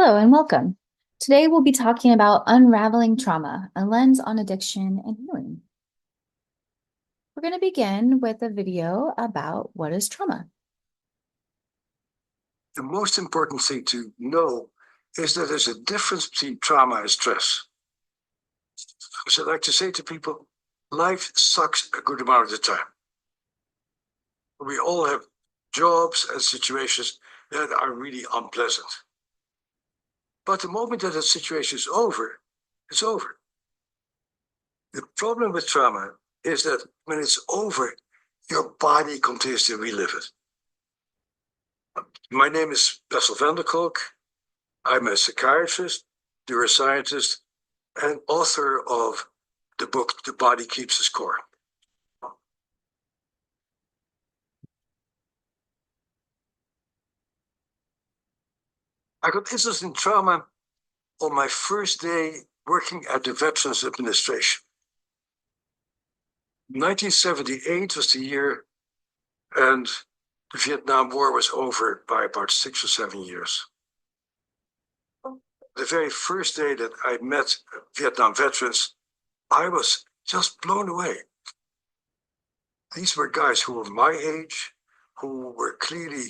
Hello and welcome. Today we'll be talking about unraveling trauma, a lens on addiction and healing. We're going to begin with a video about what is trauma. The most important thing to know is that there's a difference between trauma and stress. As I like to say to people, life sucks a good amount of the time. We all have jobs and situations that are really unpleasant. But the moment that situation is over, it's over. The problem with trauma is that when it's over, your body continues to relive it. My name is Bessel van der Kolk. I'm a psychiatrist, neuroscientist, and author of the book, The Body Keeps the Score. I got interested in trauma on my first day working at the Veterans Administration. 1978 was the year, and the Vietnam War was over by about 6 or 7 years. The very first day that I met Vietnam veterans, I was just blown away. These were guys who were my age, who were clearly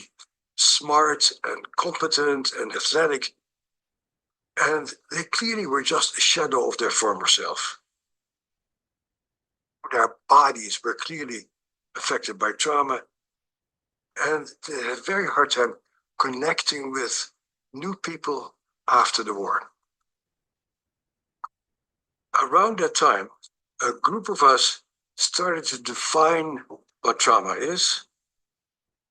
smart and competent and athletic, and they clearly were just a shadow of their former self. Their bodies were clearly affected by trauma, and they had a very hard time connecting with new people after the war. Around that time, a group of us started to define what trauma is.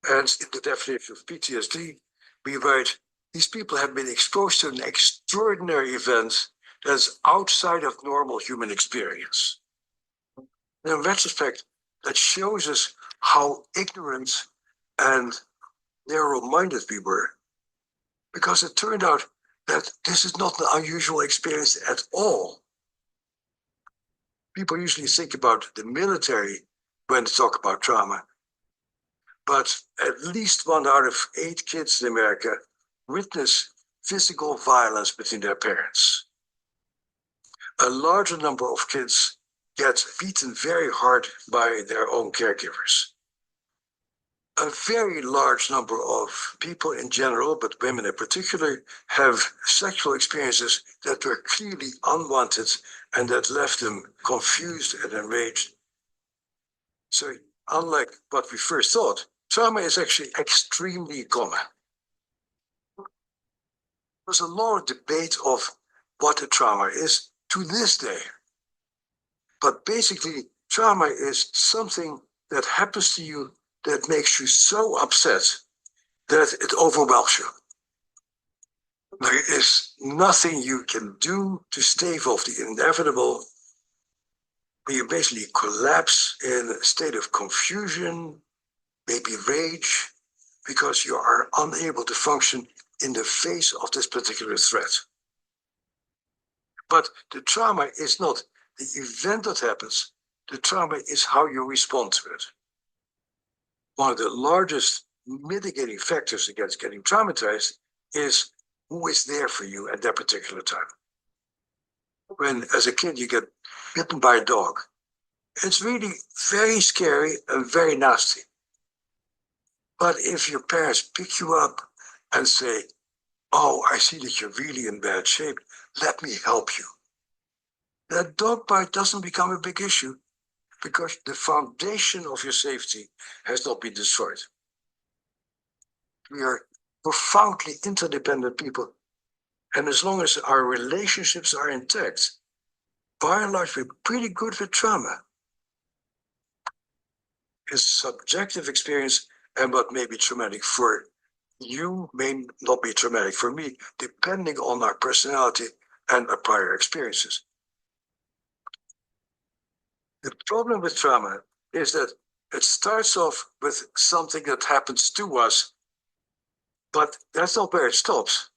And in the definition of PTSD, we write, these people have been exposed to an extraordinary event that's outside of normal human experience. And in retrospect, that shows us how ignorant and narrow-minded we were, because it turned out that this is not an unusual experience at all. People usually think about the military when they talk about trauma, but at least 1 out of 8 kids in America witness physical violence between their parents. A larger number of kids get beaten very hard by their own caregivers. A very large number of people in general, but women in particular, have sexual experiences that were clearly unwanted and that left them confused and enraged. So, unlike what we first thought, trauma is actually extremely common. There's a lot of debate of what a trauma is to this day. But basically, trauma is something that happens to you that makes you so upset that it overwhelms you. There is nothing you can do to stave off the inevitable. You basically collapse in a state of confusion, maybe rage, because you are unable to function in the face of this particular threat. But the trauma is not the event that happens. The trauma is how you respond to it. One of the largest mitigating factors against getting traumatized is who is there for you at that particular time. When, as a kid, you get bitten by a dog, it's really very scary and very nasty. But if your parents pick you up and say, oh, I see that you're really in bad shape, let me help you, that dog bite doesn't become a big issue because the foundation of your safety has not been destroyed. We are profoundly interdependent people. And as long as our relationships are intact, by and large, we're pretty good with trauma. It's subjective experience, and what may be traumatic for you may not be traumatic for me, depending on our personality and our prior experiences. The problem with trauma is that it starts off with something that happens to us, but that's not where it stops,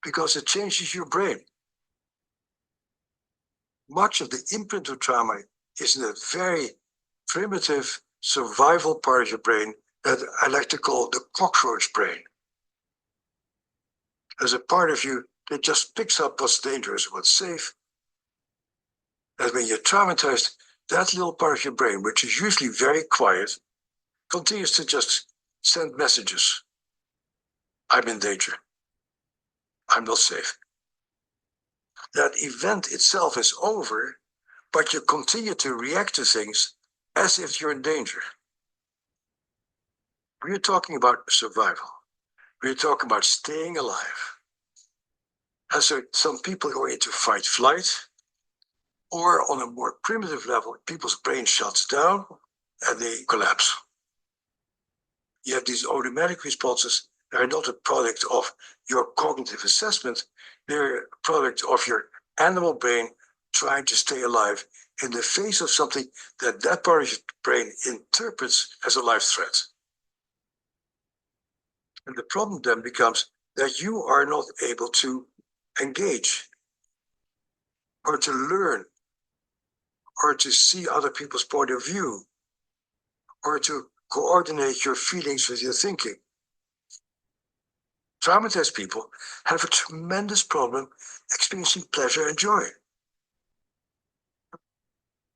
because it changes your brain. Much of the imprint of trauma is in a very primitive survival part of your brain that I like to call the cockroach brain. There's a part of you that just picks up what's dangerous and what's safe. And when you're traumatized, that little part of your brain, which is usually very quiet, continues to just send messages. I'm in danger. I'm not safe. That event itself is over, but you continue to react to things as if you're in danger. We're talking about survival. We're talking about staying alive. And so some people go into fight flight, or on a more primitive level, people's brain shuts down and they collapse. You have these automatic responses that are not a product of your cognitive assessment, they're a product of your animal brain trying to stay alive in the face of something that that part of your brain interprets as a life threat. And the problem then becomes that you are not able to engage or to learn or to see other people's point of view or to coordinate your feelings with your thinking. Traumatized people have a tremendous problem experiencing pleasure and joy.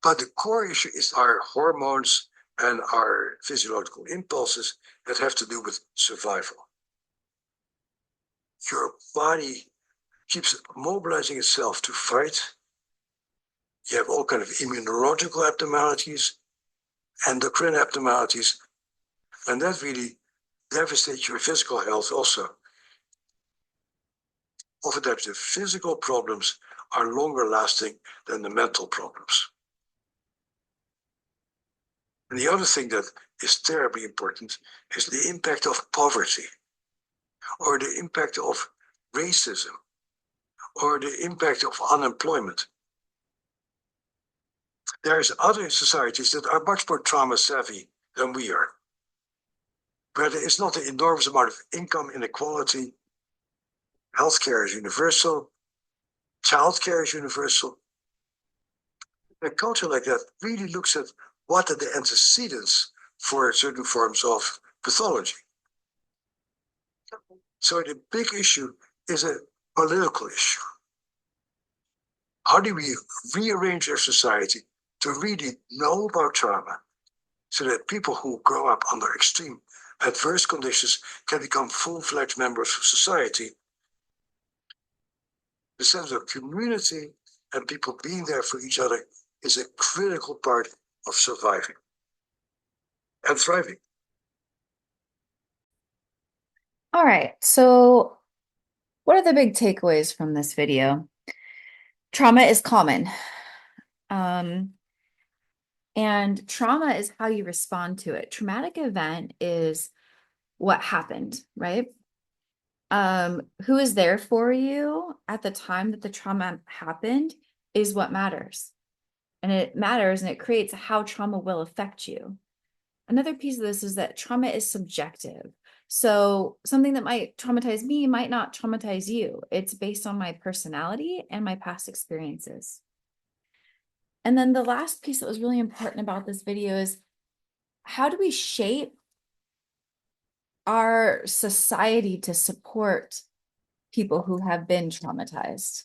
But the core issue is our hormones and our physiological impulses that have to do with survival. Your body keeps mobilizing itself to fight. You have all kinds of immunological abnormalities, endocrine abnormalities, and that really devastates your physical health also. Oftentimes, the physical problems are longer lasting than the mental problems. And the other thing that is terribly important is the impact of poverty, or the impact of racism, or the impact of unemployment. There's other societies that are much more trauma savvy than we are, where there is not an enormous amount of income inequality. Healthcare is universal, childcare is universal. A culture like that really looks at what are the antecedents for certain forms of pathology. So the big issue is a political issue. How do we rearrange our society to really know about trauma so that people who grow up under extreme adverse conditions can become full-fledged members of society? The sense of community and people being there for each other is a critical part of surviving and thriving. All right, so what are the big takeaways from this video? Trauma is common. Um, and trauma is how you respond to it. Traumatic event is what happened, right? Who is there for you at the time that the trauma happened is what matters. And it matters and it creates how trauma will affect you. Another piece of this is that trauma is subjective. So something that might traumatize me might not traumatize you. It's based on my personality and my past experiences. And then the last piece that was really important about this video is how do we shape our society to support people who have been traumatized?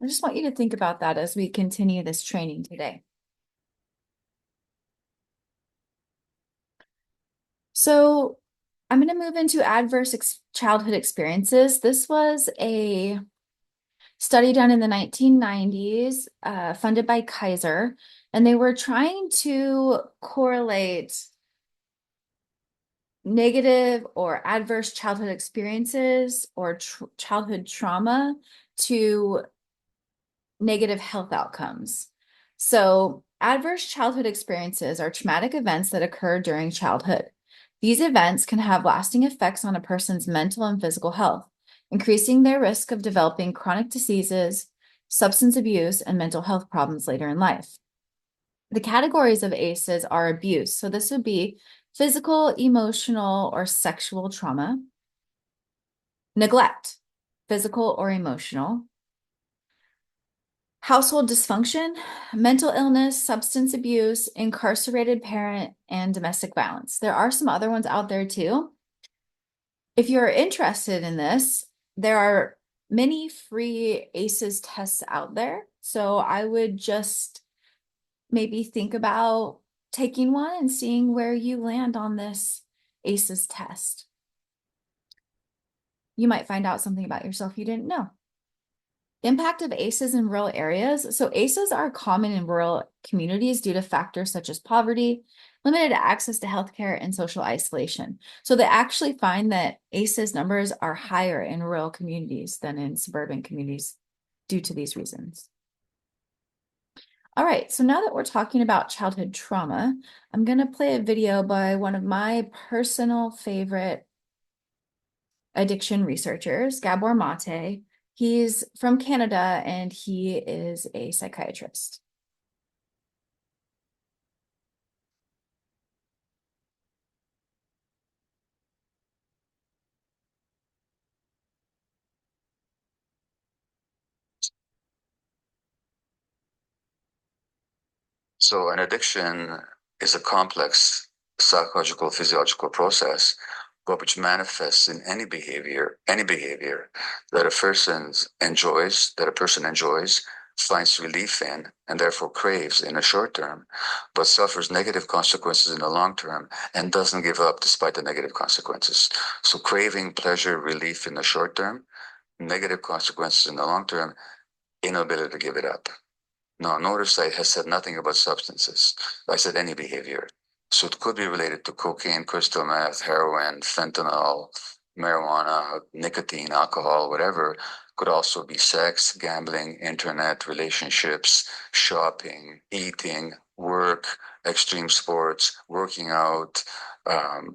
I just want you to think about that as we continue this training today. So I'm going to move into adverse childhood experiences. This was a study done in the 1990s, funded by Kaiser, and they were trying to correlate negative or adverse childhood experiences or childhood trauma to negative health outcomes. So, adverse childhood experiences are traumatic events that occur during childhood. These events can have lasting effects on a person's mental and physical health, increasing their risk of developing chronic diseases, substance abuse, and mental health problems later in life. The categories of ACEs are abuse. So, this would be physical, emotional, or sexual trauma, neglect, physical or emotional, household dysfunction, mental illness, substance abuse, incarcerated parent, and domestic violence. There are some other ones out there too. If you're interested in this, there are many free ACEs tests out there. So I would just maybe think about taking one and seeing where you land on this ACEs test. You might find out something about yourself you didn't know. Impact of ACEs in rural areas. So ACEs are common in rural communities due to factors such as poverty, limited access to healthcare, and social isolation. So they actually find that ACEs numbers are higher in rural communities than in suburban communities due to these reasons. All right, so now that we're talking about childhood trauma, I'm going to play a video by one of my personal favorite addiction researchers, Gabor Mate. He's from Canada and he is a psychiatrist. So an addiction is a complex psychological physiological process, but which manifests in any behavior that a person enjoys, finds relief in, and therefore craves in the short term, but suffers negative consequences in the long term and doesn't give up despite the negative consequences. So craving pleasure, relief in the short term, negative consequences in the long term, inability to give it up. No, notice I has said nothing about substances. I said any behavior. So it could be related to cocaine, crystal meth, heroin, fentanyl, marijuana, nicotine, alcohol, whatever. Could also be sex, gambling, internet, relationships, shopping, eating, work, extreme sports, working out,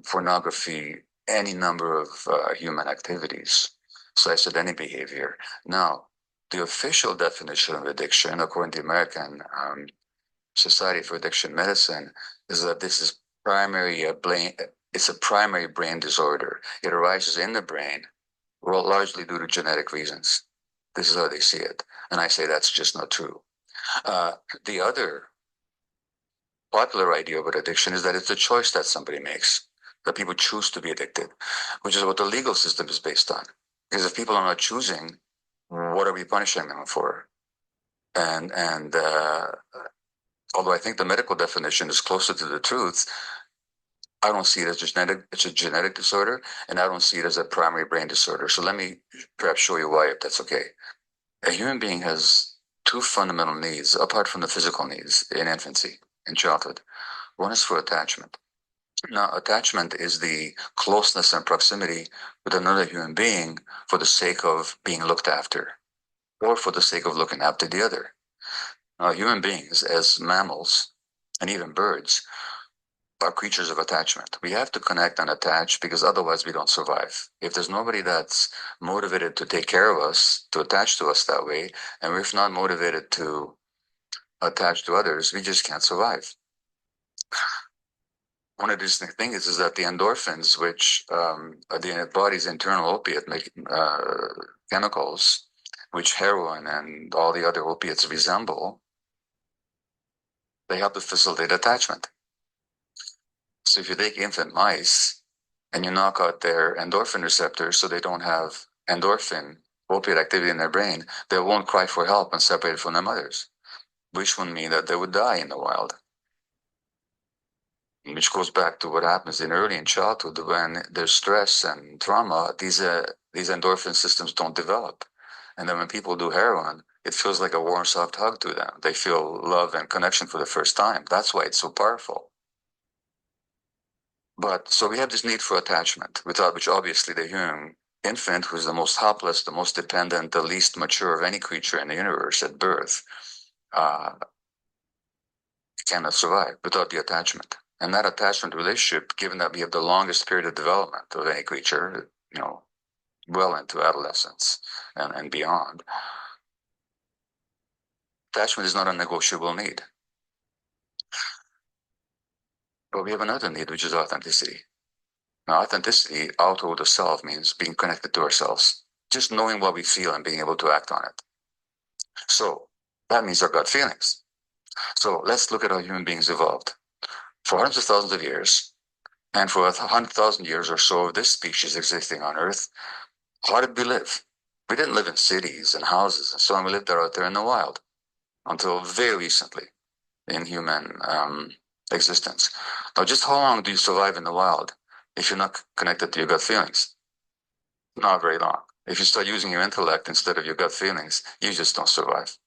pornography, any number of human activities. So I said any behavior. Now, the official definition of addiction, according to the American Society for Addiction Medicine, is that this is it's a primary brain disorder. It arises in the brain, well, largely due to genetic reasons. This is how they see it. And I say that's just not true. Uh, the other popular idea about addiction is that it's a choice that somebody makes, that people choose to be addicted, which is what the legal system is based on. Because if people are not choosing, what are we punishing them for? And although I think the medical definition is closer to the truth, I don't see it as genetic. It's a genetic disorder, and I don't see it as a primary brain disorder. So let me perhaps show you why, if that's okay. A human being has two fundamental needs, apart from the physical needs in infancy, in childhood. One is for attachment. Now, attachment is the closeness and proximity with another human being for the sake of being looked after, or for the sake of looking after the other. Now, human beings, as mammals, and even birds, are creatures of attachment. We have to connect and attach because otherwise we don't survive. If there's nobody that's motivated to take care of us, to attach to us that way, and we're not motivated to attach to others, we just can't survive. One of these things is that the endorphins, which are the body's internal opiate chemicals, which heroin and all the other opiates resemble, they help to facilitate attachment. So if you take infant mice and you knock out their endorphin receptors so they don't have endorphin opiate activity in their brain, they won't cry for help and separate from their mothers, which would mean that they would die in the wild. Which goes back to what happens in childhood when there's stress and trauma, these endorphin systems don't develop. And then when people do heroin, it feels like a warm, soft hug to them. They feel love and connection for the first time. That's why it's so powerful. But so we have this need for attachment, without which obviously the human infant, who's the most helpless, the most dependent, the least mature of any creature in the universe at birth, uh, cannot survive without the attachment. And that attachment relationship, given that we have the longest period of development of any creature, well into adolescence and beyond, attachment is not a negotiable need. But we have another need, which is authenticity. Now, authenticity out of the self means being connected to ourselves, just knowing what we feel and being able to act on it. So that means our gut feelings. So let's look at how human beings evolved. For hundreds of thousands of years, and for 100,000 years or so of this species existing on Earth, how did we live? We didn't live in cities and houses and so on. We lived out there in the wild until very recently in human existence. Now, just how long do you survive in the wild if you're not connected to your gut feelings? Not very long. If you start using your intellect instead of your gut feelings, you just don't survive.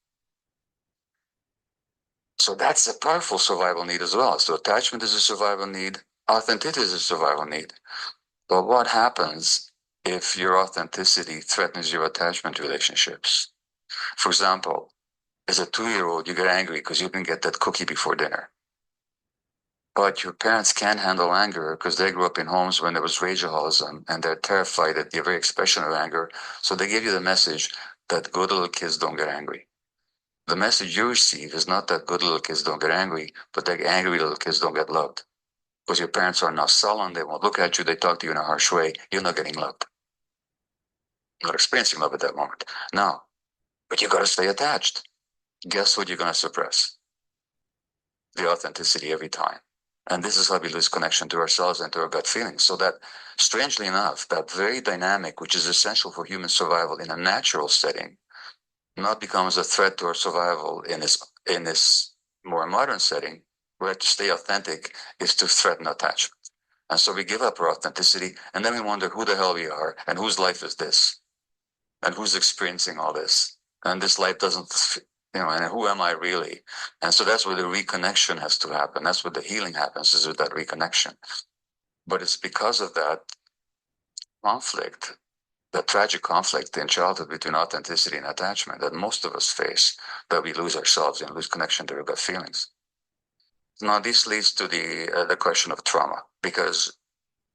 So that's a powerful survival need as well. So attachment is a survival need. Authenticity is a survival need. But what happens if your authenticity threatens your attachment relationships? For example, as a 2-year-old, you get angry because you didn't get that cookie before dinner. But your parents can't handle anger because they grew up in homes when there was rageaholism and they're terrified at the very expression of anger. So they give you the message that good little kids don't get angry. The message you receive is not that good little kids don't get angry, but that angry little kids don't get loved. Because your parents are now sullen, they won't look at you, they talk to you in a harsh way, you're not getting loved. You're not experiencing love at that moment. Now, but you got to stay attached. Guess what you're going to suppress? The authenticity every time. And this is how we lose connection to ourselves and to our gut feelings. So that, strangely enough, that very dynamic, which is essential for human survival in a natural setting, not becomes a threat to our survival in this more modern setting, where to stay authentic is to threaten attachment. And so we give up our authenticity, and then we wonder who the hell we are, and whose life is this, and who's experiencing all this. And this life doesn't, and who am I really? And so that's where the reconnection has to happen. That's where the healing happens, is with that reconnection. But it's because of that conflict, that tragic conflict in childhood between authenticity and attachment that most of us face, that we lose ourselves and lose connection to our gut feelings. Now, this leads to the question of trauma, because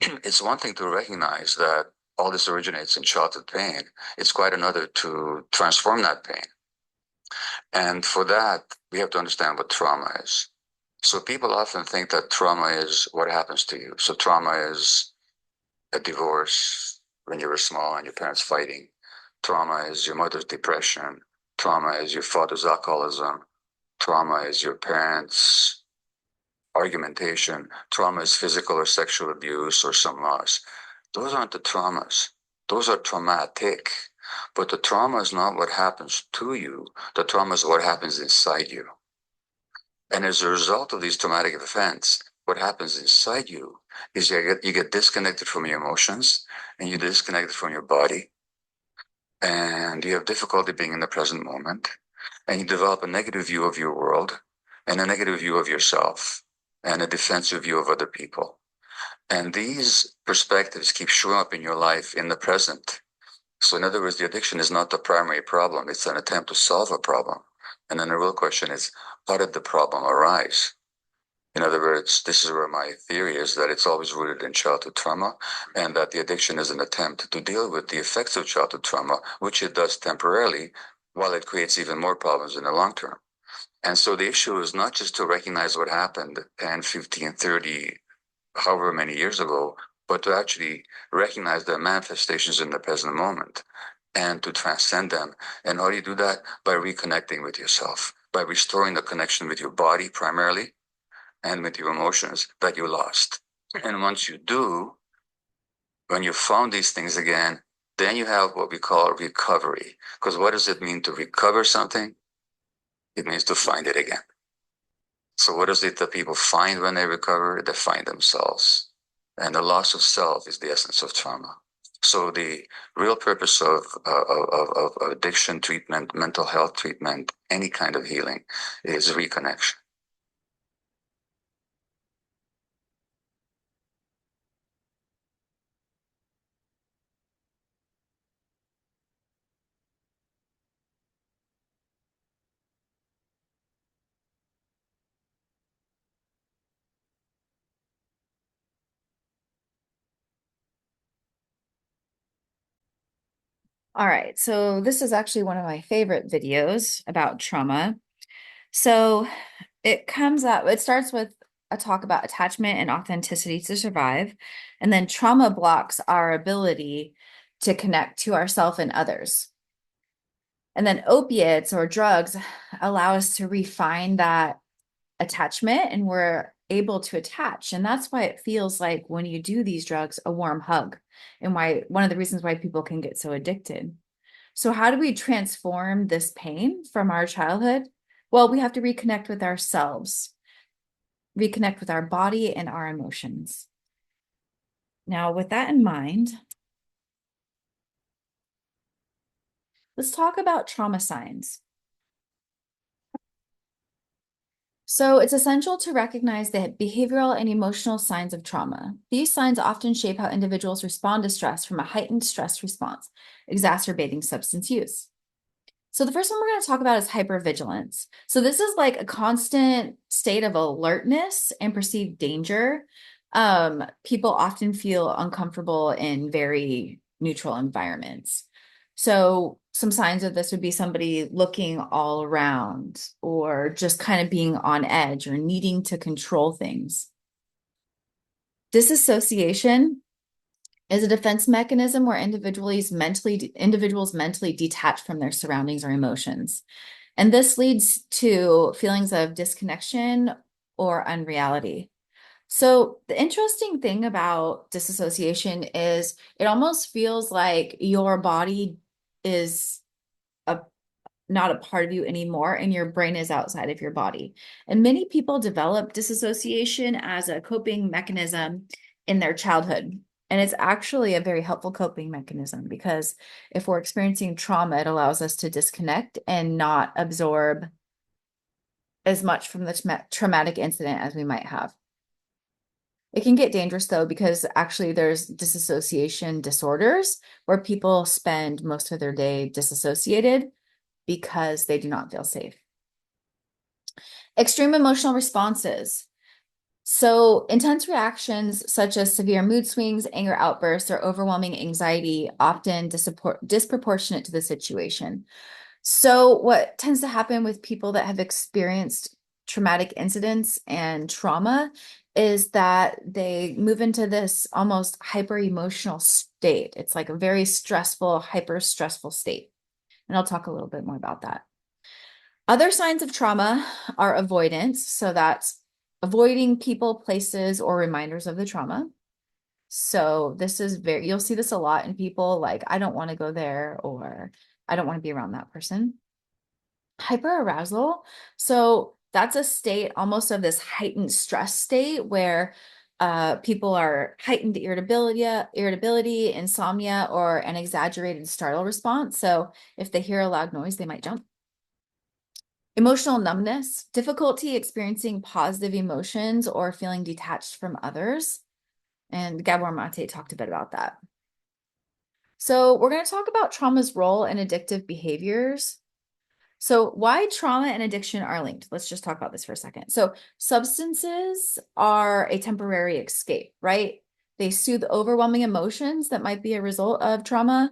it's one thing to recognize that all this originates in childhood pain. It's quite another to transform that pain. And for that, we have to understand what trauma is. So people often think that trauma is what happens to you. So trauma is a divorce when you were small and your parents fighting. Trauma is your mother's depression. Trauma is your father's alcoholism. Trauma is your parents' argumentation. Trauma is physical or sexual abuse or some loss. Those aren't the traumas. Those are traumatic. But the trauma is not what happens to you. The trauma is what happens inside you. And as a result of these traumatic events, what happens inside you is you get disconnected from your emotions and you disconnected from your body. And you have difficulty being in the present moment. And you develop a negative view of your world and a negative view of yourself and a defensive view of other people. And these perspectives keep showing up in your life in the present. So in other words, the addiction is not the primary problem. It's an attempt to solve a problem. And then the real question is, how did the problem arise? In other words, this is where my theory is that it's always rooted in childhood trauma, and that the addiction is an attempt to deal with the effects of childhood trauma, which it does temporarily, while it creates even more problems in the long term. And so the issue is not just to recognize what happened 10, 15, 30, however many years ago, but to actually recognize their manifestations in the present moment and to transcend them. And how do you do that? By reconnecting with yourself, by restoring the connection with your body primarily and with your emotions that you lost. And once you do, when you found these things again, then you have what we call recovery. Because what does it mean to recover something? It means to find it again. So what is it that people find when they recover? They find themselves. And the loss of self is the essence of trauma. So the real purpose of addiction treatment, mental health treatment, any kind of healing is reconnection. All right, so this is actually one of my favorite videos about trauma. So it starts with a talk about attachment and authenticity to survive, and then trauma blocks our ability to connect to ourselves and others. And then opiates or drugs allow us to refine that attachment and we're able to attach. And that's why it feels like when you do these drugs, a warm hug, and why one of the reasons why people can get so addicted. So how do we transform this pain from our childhood? Well, we have to reconnect with ourselves, reconnect with our body and our emotions. Now, with that in mind, let's talk about trauma signs. So it's essential to recognize the behavioral and emotional signs of trauma. These signs often shape how individuals respond to stress from a heightened stress response, exacerbating substance use. So the first one we're going to talk about is hypervigilance. So this is like a constant state of alertness and perceived danger. People often feel uncomfortable in very neutral environments. So some signs of this would be somebody looking all around or just kind of being on edge or needing to control things. Disassociation is a defense mechanism where individuals mentally detach from their surroundings or emotions. And this leads to feelings of disconnection or unreality. So the interesting thing about disassociation is it almost feels like your body is a not a part of you anymore and your brain is outside of your body. And many people develop disassociation as a coping mechanism in their childhood. And it's actually a very helpful coping mechanism because if we're experiencing trauma, it allows us to disconnect and not absorb as much from the traumatic incident as we might have. It can get dangerous though, because actually there's disassociation disorders where people spend most of their day disassociated because they do not feel safe. Extreme emotional responses. So, intense reactions such as severe mood swings, anger outbursts, or overwhelming anxiety often disproportionate to the situation. So, what tends to happen with people that have experienced traumatic incidents and trauma is that they move into this almost hyper emotional state. It's like a very stressful, hyper stressful state. And I'll talk a little bit more about that. Other signs of trauma are avoidance. So that's avoiding people, places, or reminders of the trauma. So this is you'll see this a lot in people like, I don't want to go there, or I don't want to be around that person. Hyperarousal. So that's a state almost of this heightened stress state where people are heightened irritability, insomnia, or an exaggerated startle response. So if they hear a loud noise, they might jump. Emotional numbness, difficulty experiencing positive emotions or feeling detached from others. And Gabor Mate talked a bit about that. So we're going to talk about trauma's role in addictive behaviors. So why trauma and addiction are linked? Let's just talk about this for a second. So substances are a temporary escape, right? They soothe overwhelming emotions that might be a result of trauma,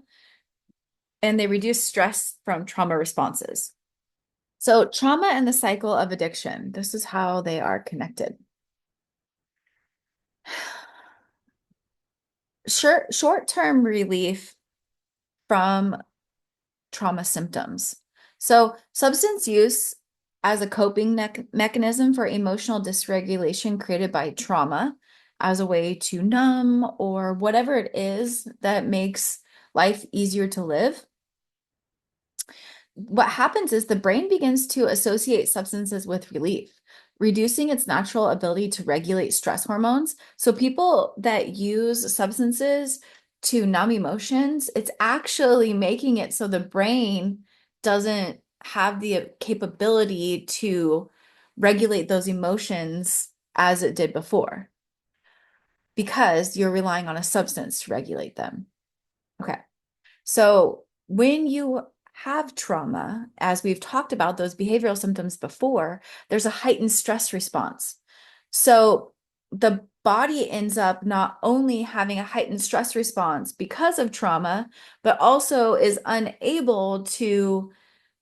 and they reduce stress from trauma responses. So trauma and the cycle of addiction, this is how they are connected. Short-term relief from trauma symptoms. So substance use as a coping mechanism for emotional dysregulation created by trauma as a way to numb or whatever it is that makes life easier to live. What happens is the brain begins to associate substances with relief, reducing its natural ability to regulate stress hormones. So people that use substances to numb emotions, it's actually making it so the brain doesn't have the capability to regulate those emotions as it did before because you're relying on a substance to regulate them. Okay. So when you have trauma, as we've talked about those behavioral symptoms before, there's a heightened stress response. So the body ends up not only having a heightened stress response because of trauma, but also is unable to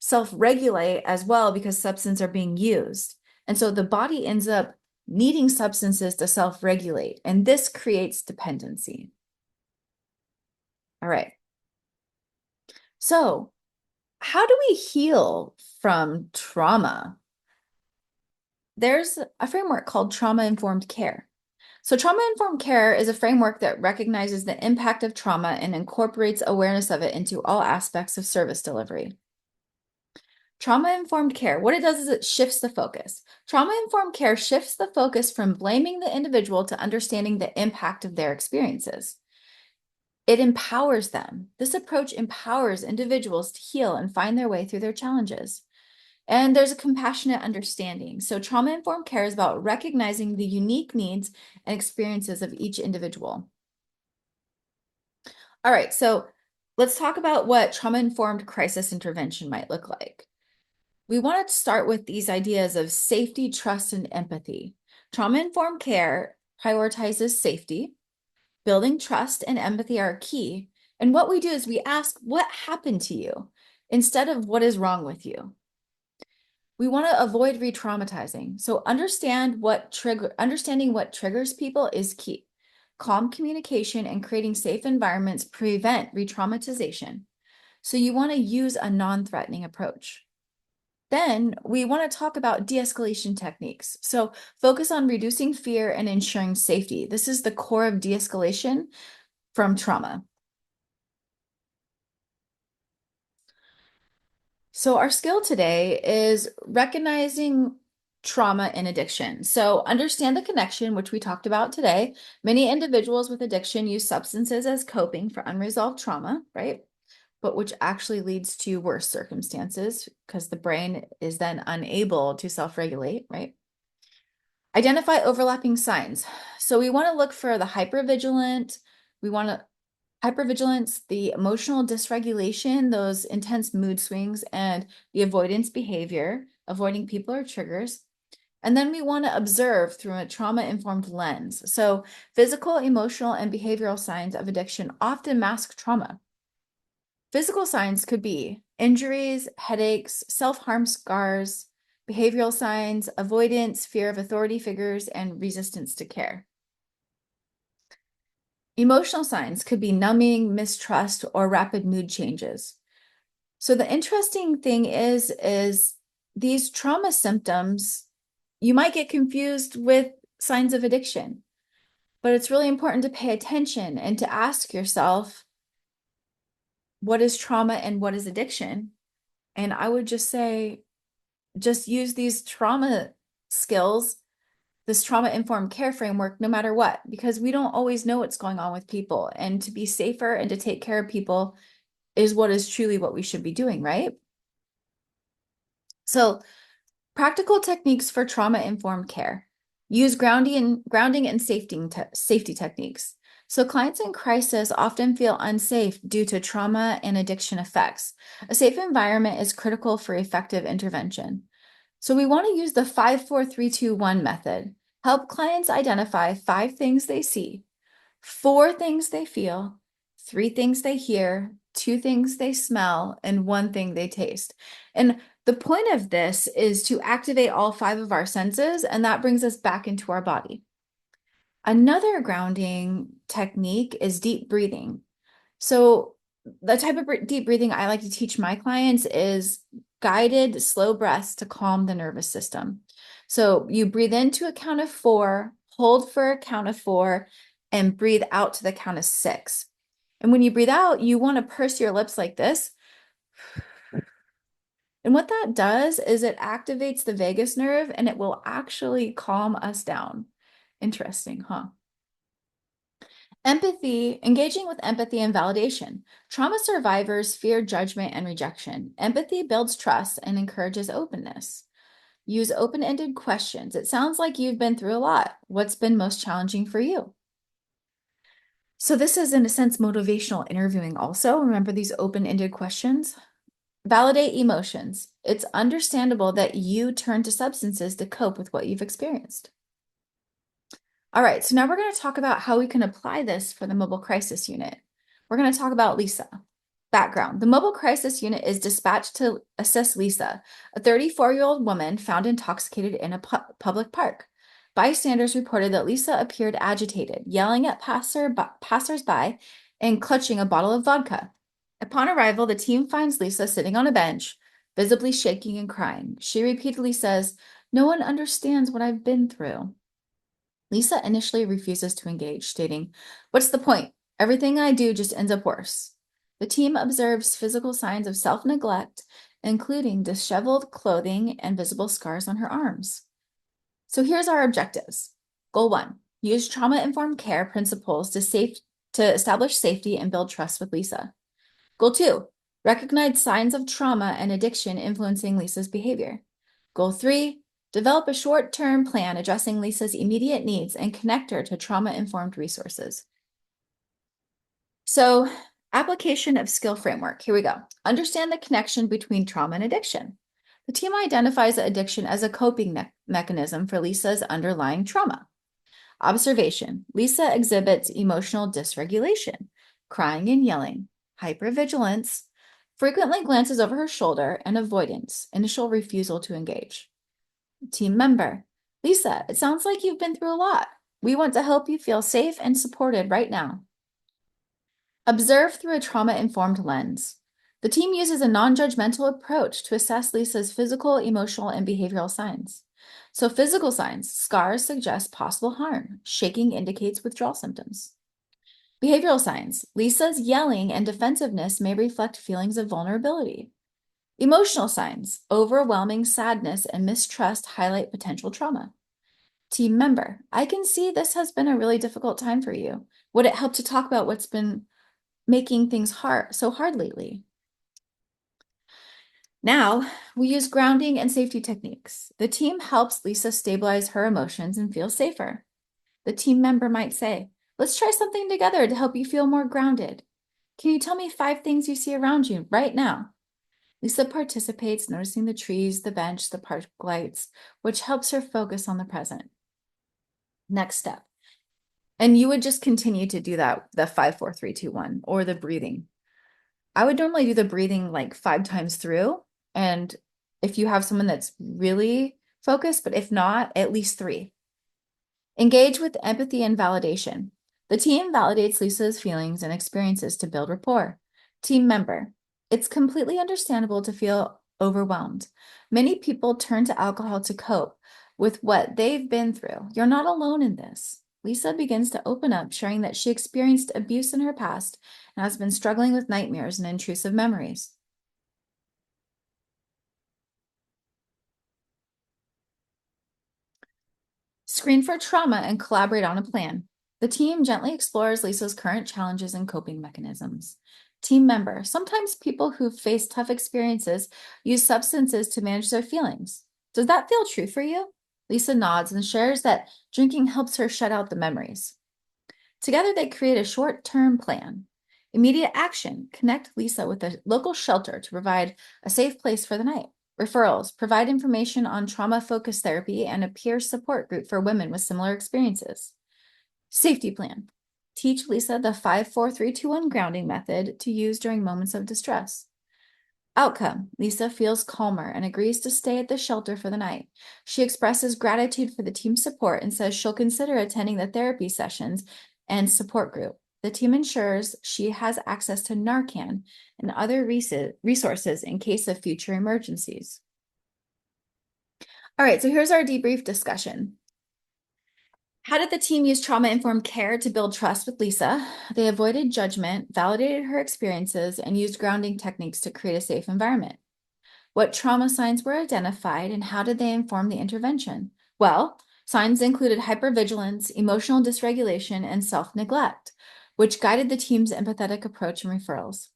self-regulate as well because substances are being used. And so the body ends up needing substances to self-regulate, and this creates dependency. All right. So, how do we heal from trauma? There's a framework called trauma-informed care. So trauma-informed care is a framework that recognizes the impact of trauma and incorporates awareness of it into all aspects of service delivery. Trauma-informed care, what it does is it shifts the focus. Trauma-informed care shifts the focus from blaming the individual to understanding the impact of their experiences. It empowers them. This approach empowers individuals to heal and find their way through their challenges. And there's a compassionate understanding. So trauma-informed care is about recognizing the unique needs and experiences of each individual. All right, so let's talk about what trauma-informed crisis intervention might look like. We want to start with these ideas of safety, trust, and empathy. Trauma-informed care prioritizes safety. Building trust and empathy are key. And what we do is we ask, what happened to you? Instead of what is wrong with you. We want to avoid re-traumatizing. So understanding what triggers people is key. Calm communication and creating safe environments prevent re-traumatization. So you want to use a non-threatening approach. Then we want to talk about de-escalation techniques. So focus on reducing fear and ensuring safety. This is the core of de-escalation from trauma. So our skill today is recognizing trauma and addiction. So understand the connection, which we talked about today. Many individuals with addiction use substances as coping for unresolved trauma, right? But which actually leads to worse circumstances because the brain is then unable to self-regulate, right? Identify overlapping signs. So we want to look for the hypervigilant. We want to hypervigilance, the emotional dysregulation, those intense mood swings, and the avoidance behavior, avoiding people or triggers. And then we want to observe through a trauma-informed lens. So physical, emotional, and behavioral signs of addiction often mask trauma. Physical signs could be injuries, headaches, self-harm scars, behavioral signs, avoidance, fear of authority figures, and resistance to care. Emotional signs could be numbing, mistrust, or rapid mood changes. So the interesting thing is these trauma symptoms, you might get confused with signs of addiction, but it's really important to pay attention and to ask yourself, what is trauma and what is addiction? And I would just say, just use these trauma skills, this trauma-informed care framework, no matter what, because we don't always know what's going on with people. And to be safer and to take care of people is what is truly what we should be doing, right? So practical techniques for trauma-informed care. Use grounding and safety techniques. So clients in crisis often feel unsafe due to trauma and addiction effects. A safe environment is critical for effective intervention. So we want to use the 5-4-3-2-1 method. Help clients identify 5 things they see, 4 things they feel, 3 things they hear, 2 things they smell, and 1 thing they taste. And the point of this is to activate all 5 of our senses, and that brings us back into our body. Another grounding technique is deep breathing. So the type of deep breathing I like to teach my clients is guided slow breaths to calm the nervous system. So you breathe in to a count of 4, hold for a count of 4, and breathe out to the count of 6. And when you breathe out, you want to purse your lips like this. And what that does is it activates the vagus nerve and it will actually calm us down. Interesting, huh? Empathy, engaging with empathy and validation. Trauma survivors fear judgment and rejection. Empathy builds trust and encourages openness. Use open-ended questions. It sounds like you've been through a lot. What's been most challenging for you? So this is, in a sense, motivational interviewing also. Remember these open-ended questions? Validate emotions. It's understandable that you turn to substances to cope with what you've experienced. All right, so now we're going to talk about how we can apply this for the mobile crisis unit. We're going to talk about Lisa. Background. The mobile crisis unit is dispatched to assist Lisa, a 34-year-old woman found intoxicated in a public park. Bystanders reported that Lisa appeared agitated, yelling at passersby and clutching a bottle of vodka. Upon arrival, the team finds Lisa sitting on a bench, visibly shaking and crying. She repeatedly says, "No one understands what I've been through." Lisa initially refuses to engage, stating, "What's the point? Everything I do just ends up worse." The team observes physical signs of self-neglect, including disheveled clothing and visible scars on her arms. So here's our objectives. Goal 1, use trauma-informed care principles to establish safety and build trust with Lisa. Goal 2, recognize signs of trauma and addiction influencing Lisa's behavior. Goal 3, develop a short-term plan addressing Lisa's immediate needs and connect her to trauma-informed resources. So, application of skill framework. Here we go. Understand the connection between trauma and addiction. The team identifies addiction as a coping mechanism for Lisa's underlying trauma. Observation. Lisa exhibits emotional dysregulation, crying and yelling, hypervigilance, frequently glances over her shoulder, and avoidance, initial refusal to engage. Team member. Lisa, it sounds like you've been through a lot. We want to help you feel safe and supported right now. Observe through a trauma-informed lens. The team uses a non-judgmental approach to assess Lisa's physical, emotional, and behavioral signs. So physical signs, scars suggest possible harm. Shaking indicates withdrawal symptoms. Behavioral signs, Lisa's yelling and defensiveness may reflect feelings of vulnerability. Emotional signs, overwhelming sadness and mistrust highlight potential trauma. Team member, I can see this has been a really difficult time for you. Would it help to talk about what's been making things so hard lately? Now, we use grounding and safety techniques. The team helps Lisa stabilize her emotions and feel safer. The team member might say, let's try something together to help you feel more grounded. Can you tell me 5 things you see around you right now? Lisa participates, noticing the trees, the bench, the park lights, which helps her focus on the present. Next step. And you would just continue to do that, the 5, 4, 3, 2, 1, or the breathing. I would normally do the breathing like 5 times through. And if you have someone that's really focused, but if not, at least 3. Engage with empathy and validation. The team validates Lisa's feelings and experiences to build rapport. Team member, it's completely understandable to feel overwhelmed. Many people turn to alcohol to cope with what they've been through. You're not alone in this. Lisa begins to open up, sharing that she experienced abuse in her past and has been struggling with nightmares and intrusive memories. Screen for trauma and collaborate on a plan. The team gently explores Lisa's current challenges and coping mechanisms. Team member, sometimes people who face tough experiences use substances to manage their feelings. Does that feel true for you? Lisa nods and shares that drinking helps her shut out the memories. Together, they create a short-term plan. Immediate action, connect Lisa with a local shelter to provide a safe place for the night. Referrals, provide information on trauma-focused therapy and a peer support group for women with similar experiences. Safety plan, teach Lisa the 5, 4, 3, 2, 1 grounding method to use during moments of distress. Outcome, Lisa feels calmer and agrees to stay at the shelter for the night. She expresses gratitude for the team's support and says she'll consider attending the therapy sessions and support group. The team ensures she has access to Narcan and other resources in case of future emergencies. All right, so here's our debrief discussion. How did the team use trauma-informed care to build trust with Lisa? They avoided judgment, validated her experiences, and used grounding techniques to create a safe environment. What trauma signs were identified and how did they inform the intervention? Well, signs included hypervigilance, emotional dysregulation, and self-neglect, which guided the team's empathetic approach and referrals.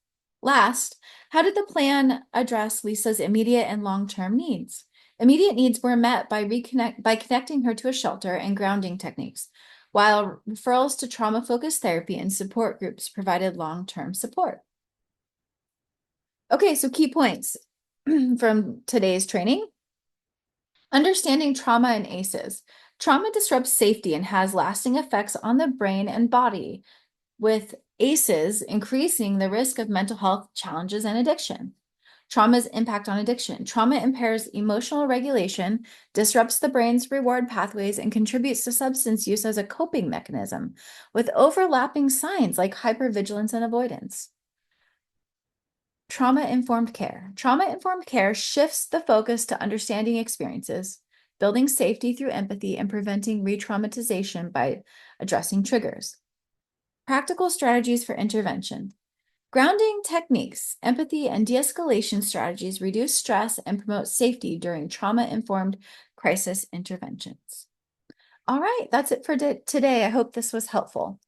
Last, how did the plan address Lisa's immediate and long-term needs? Immediate needs were met by connecting her to a shelter and grounding techniques, while referrals to trauma-focused therapy and support groups provided long-term support. Okay, so key points from today's training. Understanding trauma and ACEs. Trauma disrupts safety and has lasting effects on the brain and body, with ACEs increasing the risk of mental health challenges and addiction. Trauma's impact on addiction. Trauma impairs emotional regulation, disrupts the brain's reward pathways, and contributes to substance use as a coping mechanism, with overlapping signs like hypervigilance and avoidance. Trauma-informed care. Trauma-informed care shifts the focus to understanding experiences, building safety through empathy, and preventing re-traumatization by addressing triggers. Practical strategies for intervention. Grounding techniques, empathy, and de-escalation strategies reduce stress and promote safety during trauma-informed crisis interventions. All right, that's it for today. I hope this was helpful.